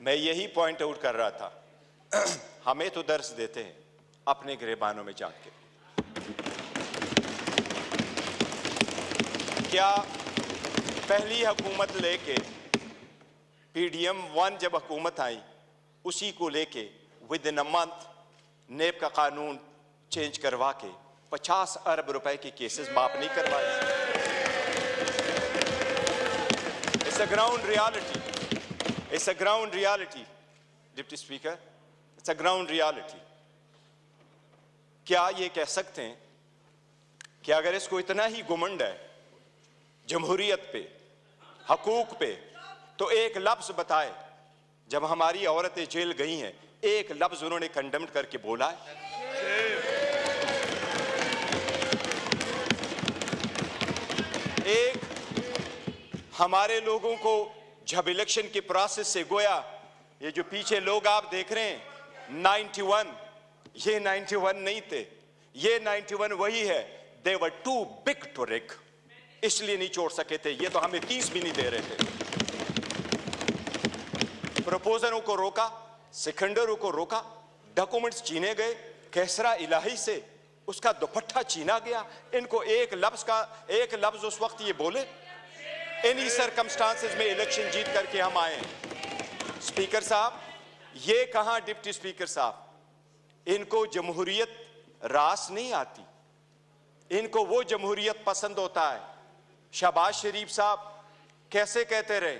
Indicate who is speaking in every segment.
Speaker 1: मैं यही point out कर रहा था। हमें तो दर्स देते हैं अपने गिरबानों में जान के। क्या पहली हुकूमत लेके PDM 1 जब हुकूमत आई, उसी को लेके विद इन अ मंथ नेब का कानून चेंज करवा के 50 अरब रुपए के केसेस माफ नहीं करवाए? It's a ground reality, it's a ground reality deputy speaker, it's a ground reality. क्या ये कह सकते हैं कि अगर इसको इतना ही घुमंड है जमहूरियत पे, हकूक पे, तो एक लफ्ज बताए जब हमारी औरतें जेल गई हैं, एक लफ्ज उन्होंने कंडेम करके बोला है? एक हमारे लोगों को जब इलेक्शन के प्रोसेस से गोया, ये जो पीछे लोग आप देख रहे हैं 91, ये 91 नहीं थे, ये 91 वही है। दे वर टू बिग टू रिग, इसलिए नहीं छोड़ सके थे। ये तो हमें 30 भी नहीं दे रहे थे। प्रपोजरों को रोका, सिकंदरों को रोका, डॉक्यूमेंट्स छीने गए, कैसरा इलाही से उसका दुपट्टा छीना गया। इनको एक लफ्ज उस वक्त ये बोले, इन्हीं सर्कमस्टांसेस में इलेक्शन जीत करके हम आए हैं। स्पीकर साहब, ये कहां डिप्टी स्पीकर साहब, इनको जमहूरियत रास नहीं आती, इनको वो जमहूरियत पसंद होता है। शहबाज शरीफ साहब कैसे कहते रहे,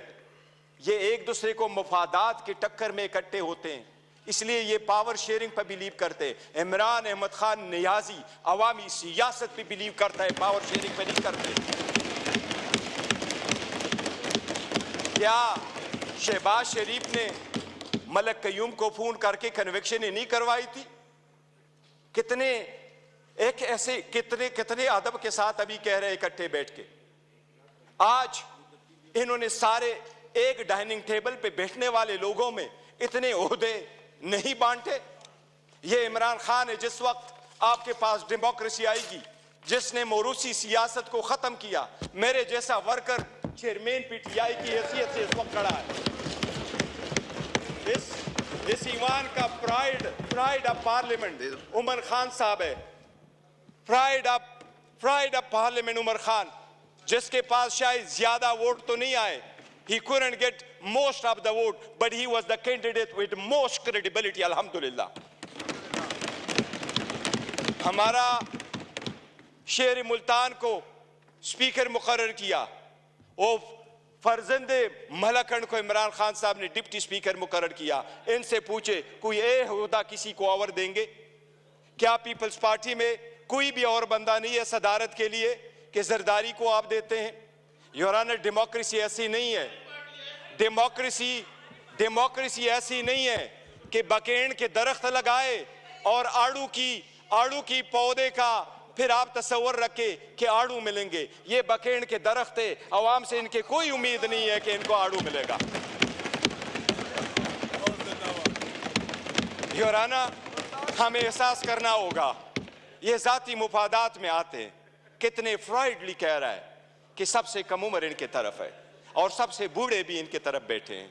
Speaker 1: ये एक दूसरे को मुफादात के टक्कर में इकट्ठे होते हैं, इसलिए ये पावर शेयरिंग पर बिलीव करते हैं। इमरान अहमद खान नियाजी अवामी सियासत पे बिलीव करता है, पावर शेयरिंग पे नहीं करते। क्या शहबाज शरीफ ने मलक कयूम को फोन करके कन्विक्शन ही नहीं करवाई थी? कितने एक ऐसे कितने अदब के साथ अभी कह रहे इकट्ठे बैठ के। आज इन्होंने सारे एक डाइनिंग टेबल पे बैठने वाले लोगों में इतने ओहदे नहीं बांटे। ये इमरान खान है, जिस वक्त आपके पास डेमोक्रेसी आएगी, जिसने मोरूसी सियासत को खत्म किया, मेरे जैसा वर्कर चेयरमैन PTI की हैसियत से इस वक्त खड़ा है। इस ईवान का pride of parliament Umar Khan sahab है। Pride of parliament Umar Khan, जिसके पास शायद ज्यादा वोट तो नहीं आए, he couldn't get most of the vote, but he was the candidate with most credibility, alhamdulillah। हमारा शेर मुल्तान को स्पीकर मुकर्रर किया, और फर्जंदे मलकन को इमरान खान साहब ने डिप्टी स्पीकर मुकर्रर किया। इनसे पूछे कोई ओहदा किसी को और देंगे क्या? पीपल्स पार्टी में कोई भी और बंदा नहीं है सदारत के लिए कि जरदारी को आप देते हैं? योर ऑनर, डेमोक्रेसी ऐसी नहीं है। डेमोक्रेसी ऐसी नहीं है कि बकेन के दरख्त लगाए और आड़ू की पौधे का फिर आप तस्वर रखे कि आड़ू मिलेंगे। ये बकेन के दरख्त है, अवाम से इनके कोई उम्मीद नहीं है कि इनको आड़ू मिलेगा। योर ऑनर, हमें एहसास करना होगा ये जाती मुफादात में आते हैं। कितने फ्राइडली कह रहा है कि सबसे कम उम्र इनके तरफ है और सबसे बूढ़े भी इनके तरफ बैठे हैं।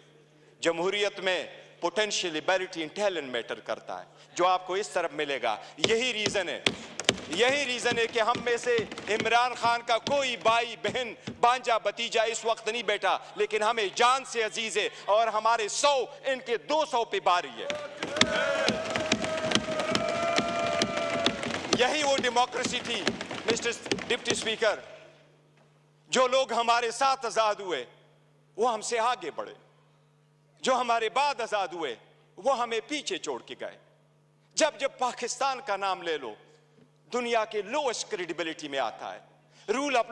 Speaker 1: जमहूरियत में potential ability and talent matter करता है, जो आपको इस तरफ मिलेगा। यही रीजन है कि हम में से इमरान खान का कोई भाई बहन भांजा भतीजा इस वक्त नहीं बैठा, लेकिन हमें जान से अजीज है और हमारे 100 इनके 200 पे बारी है। यही वो डेमोक्रेसी थी मिस्टर डिप्टी स्पीकर। जो लोग हमारे साथ आजाद हुए वो हमसे आगे बढ़े, जो हमारे बाद आजाद हुए वो हमें पीछे छोड़ के गए। जब पाकिस्तान का नाम ले लो, दुनिया के लोएस्ट क्रेडिबिलिटी में आता है। रूल ऑफ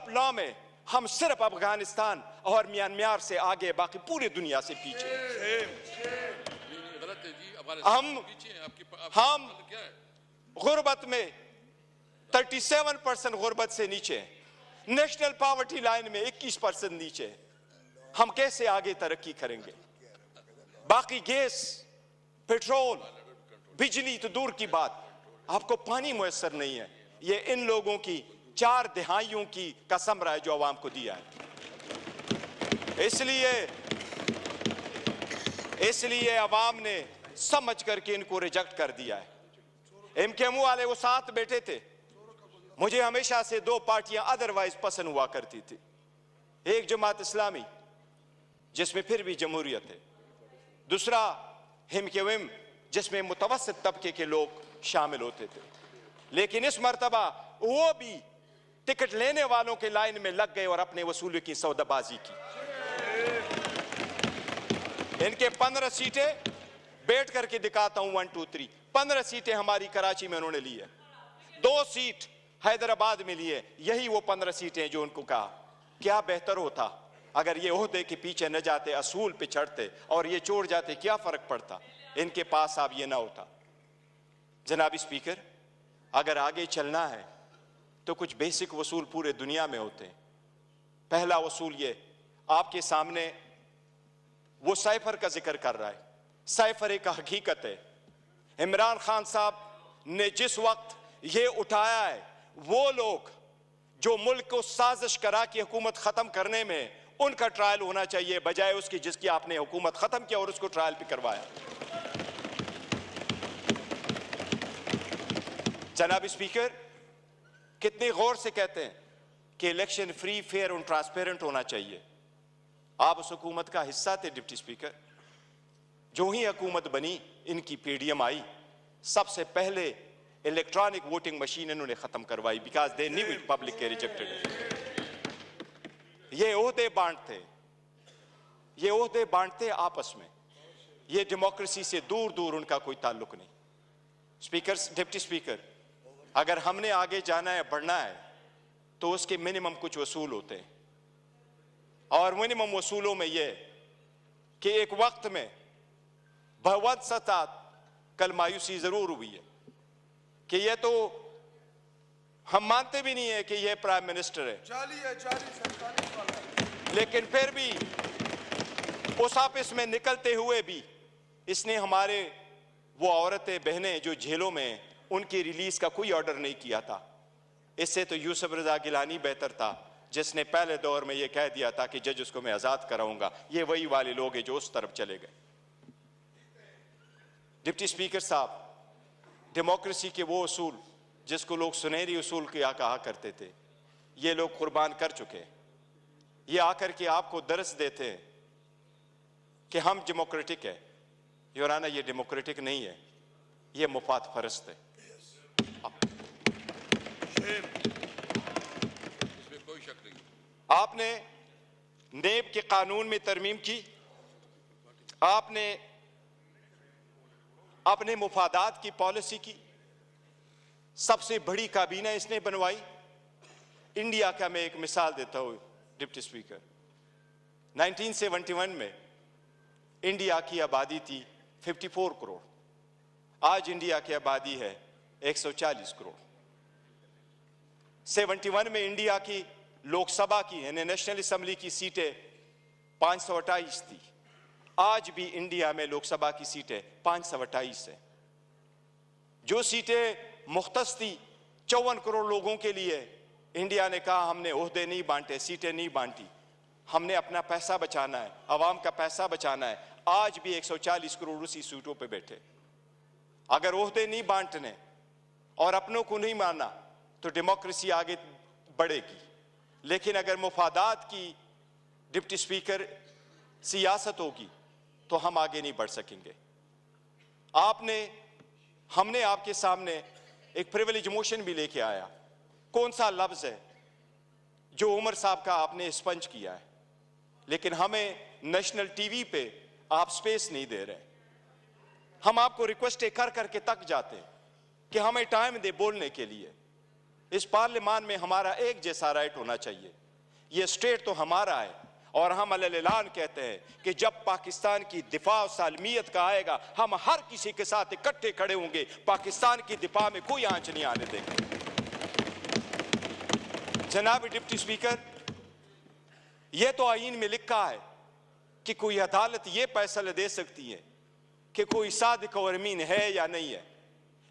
Speaker 1: लॉ में हम सिर्फ अफगानिस्तान और म्यांमार से आगे, बाकी पूरी दुनिया से पीछे। हम गुर्बत में 37% गुर्बत से नीचे हैं। नेशनल पॉवर्टी लाइन में 21% नीचे है। हम कैसे आगे तरक्की करेंगे? बाकी गैस, पेट्रोल, बिजली तो दूर की बात, आपको पानी मुयस्सर नहीं है। ये इन लोगों की 4 दहाइयों की कसम रहा है जो आवाम को दिया है। इसलिए इसलिए अवाम ने समझ करके इनको रिजेक्ट कर दिया है। एमकेएम वाले वो साथ बैठे थे। मुझे हमेशा से दो पार्टियां अदरवाइज पसंद हुआ करती थी, एक जमात इस्लामी जिसमें फिर भी जमहूरियत है, दूसरा एमकेएम जिसमें मुतवस्सित तबके के लोग शामिल होते थे। लेकिन इस मर्तबा वो भी टिकट लेने वालों के लाइन में लग गए और अपने वसूली की सौदाबाजी की। इनके 15 सीटें बैठ करके दिखाता हूं, 1 2 3 15 सीटें हमारी कराची में उन्होंने ली है, 2 सीट हैदराबाद में ली है। यही वो 15 सीटें जो उनको कहा क्या बेहतर होता अगर ये ओहदे के पीछे न जाते, असूल पे चढ़ते और ये छोड़ जाते, क्या फर्क पड़ता? इनके पास अब ये ना होता। जनाब स्पीकर, अगर आगे चलना है तो कुछ बेसिक वसूल पूरे दुनिया में होते हैं। पहला वसूल ये आपके सामने वो साइफर का जिक्र कर रहा है। साइफर एक हकीकत है। इमरान खान साहब ने जिस वक्त ये उठाया है, वो लोग जो मुल्क को साजिश करा के हुकूमत खत्म करने में, उनका ट्रायल होना चाहिए बजाय उसकी जिसकी आपने हुकूमत खत्म किया और उसको ट्रायल भी करवाया। जनाब स्पीकर, कितने गौर से कहते हैं कि इलेक्शन फ्री, फेयर और ट्रांसपेरेंट होना चाहिए। आप उस हुकूमत का हिस्सा थे डिप्टी स्पीकर। जो ही हुकूमत बनी, इनकी पीडीएम आई, सबसे पहले इलेक्ट्रॉनिक वोटिंग मशीन इन्होंने खत्म करवाई, because they knew it public के रिजेक्टेड इट। ये ओहदे बांटते, ये ओहदे बांटते आपस में, ये डेमोक्रेसी से दूर दूर उनका कोई ताल्लुक नहीं। स्पीकर, डिप्टी स्पीकर, अगर हमने आगे जाना है, बढ़ना है, तो उसके मिनिमम कुछ वसूल होते हैं। और मिनिमम वसूलों में यह कि एक वक्त में बहुत सतात, कल मायूसी जरूर हुई है कि यह तो हम मानते भी नहीं है कि यह प्राइम मिनिस्टर है, जाली सरकारी वाला है। लेकिन फिर भी उस ऑफिस में निकलते हुए भी इसने हमारे वो औरतें बहनें जो जेलों में, उनकी रिलीज का कोई ऑर्डर नहीं किया था। इससे तो यूसुफ रजा गिलानी बेहतर था, जिसने पहले दौर में यह कह दिया था कि जज उसको मैं आजाद कराऊंगा। ये वही वाले लोग हैं जो उस तरफ चले गए। डिप्टी स्पीकर साहब, डेमोक्रेसी के वो उसूल जिसको लोग सुनहरी उसूल क्या कहा करते थे, ये लोग कुर्बान कर चुके हैं। ये आकर के आपको दर्स देते हैं कि हम डेमोक्रेटिक है। योराना, ये डेमोक्रेटिक नहीं है, ये मुफाद फरस्त है।
Speaker 2: इसमें कोई शक नहीं।
Speaker 1: आपने नेब के कानून में तरमीम की, आपने अपने मुफादात की पॉलिसी की, सबसे बड़ी काबीना इसने बनवाई। इंडिया का मैं एक मिसाल देता हूं डिप्टी स्पीकर। 1971 में इंडिया की आबादी थी 54 करोड़, आज इंडिया की आबादी है 140 करोड़। 71 में इंडिया की लोकसभा की यानी नेशनल असेंबली की सीटें 528 थी, आज भी इंडिया में लोकसभा की सीटें 528 है। जो सीटें मुख्तस थी 54 करोड़ लोगों के लिए, इंडिया ने कहा हमने ओहदे नहीं बांटे, सीटें नहीं बांटी, हमने अपना पैसा बचाना है, अवाम का पैसा बचाना है। आज भी 140 करोड़ उसी सीटों पे बैठे। अगर ओहदे नहीं बांटने और अपनों को नहीं मानना तो डेमोक्रेसी आगे बढ़ेगी। लेकिन अगर मुफादात की डिप्टी स्पीकर सियासत होगी तो हम आगे नहीं बढ़ सकेंगे। हमने आपके सामने एक प्रिविलेज मोशन भी लेके आया। कौन सा लफ्ज है जो उमर साहब का आपने स्पंज किया है, लेकिन हमें नेशनल टीवी पे आप स्पेस नहीं दे रहे। हम आपको रिक्वेस्ट कर करके तक जाते हैं कि हमें टाइम दे बोलने के लिए। इस पार्लियामान में हमारा एक जैसा राइट होना चाहिए। ये स्टेट तो हमारा है और हम अलग-ऐलान कहते हैं कि जब पाकिस्तान की दिफा और सालमियत का आएगा, हम हर किसी के साथ इकट्ठे खड़े होंगे। पाकिस्तान की दिफा में कोई आंच नहीं आने देंगे। जनाब डिप्टी स्पीकर, यह तो आईन में लिखा है कि कोई अदालत यह फैसला दे सकती है कि कोई सादिक और अमीन है या नहीं है,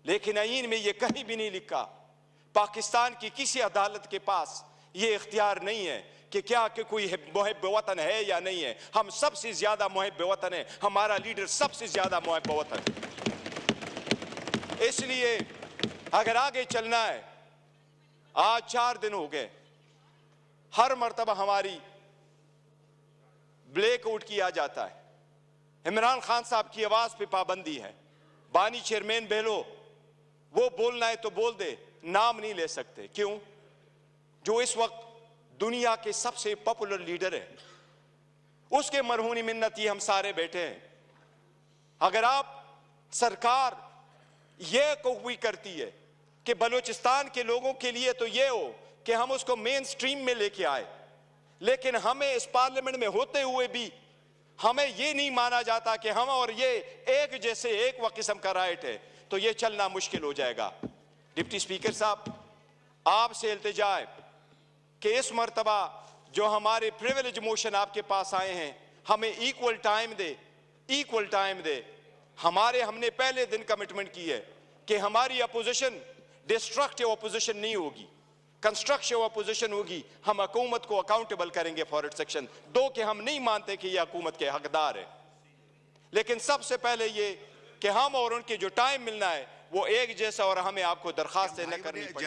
Speaker 1: लेकिन आईन में यह कहीं भी नहीं लिखा। पाकिस्तान की किसी अदालत के पास यह इख्तियार नहीं है कि क्या कि कोई मुहिब वतन है या नहीं है। हम सबसे ज्यादा मुहिब वतन है, हमारा लीडर सबसे ज्यादा मुहिब वतन। इसलिए अगर आगे चलना है, आज 4 दिन हो गए, हर मर्तबा हमारी ब्लैकआउट किया जाता है। इमरान खान साहब की आवाज पे पाबंदी है। बानी चेयरमैन बहलो, वो बोलना है तो बोल दे, नाम नहीं ले सकते। क्यों? जो इस वक्त दुनिया के सबसे पॉपुलर लीडर है, उसके मरहूनी मिन्नत ये हम सारे बैठे हैं। अगर आप सरकार ये कोई करती है कि बलूचिस्तान के लोगों के लिए तो ये हो कि हम उसको मेन स्ट्रीम में लेके आए, लेकिन हमें इस पार्लियामेंट में होते हुए भी हमें ये नहीं माना जाता कि हम और ये एक जैसे एक व किस्म का राइट है, तो ये चलना मुश्किल हो जाएगा। डिप्टी स्पीकर साहब, आपसे इल्तिजा है कि इस मर्तबा जो हमारे प्रिविलेज मोशन आपके पास आए हैं, हमें इक्वल टाइम दे। हमने पहले दिन कमिटमेंट की है कि हमारी अपोजिशन डिस्ट्रक्टिव अपोजिशन नहीं होगी, कंस्ट्रक्टिव अपोजिशन होगी। हम हुकूमत को अकाउंटेबल करेंगे फॉर इट सेक्शन 2 के हम नहीं मानते कि यह हुकूमत के हकदार है, लेकिन सबसे पहले ये कि हम और उनके जो टाइम मिलना है वो एक जैसा, और हमें आपको दरखास्त न करनी पड़ेगी।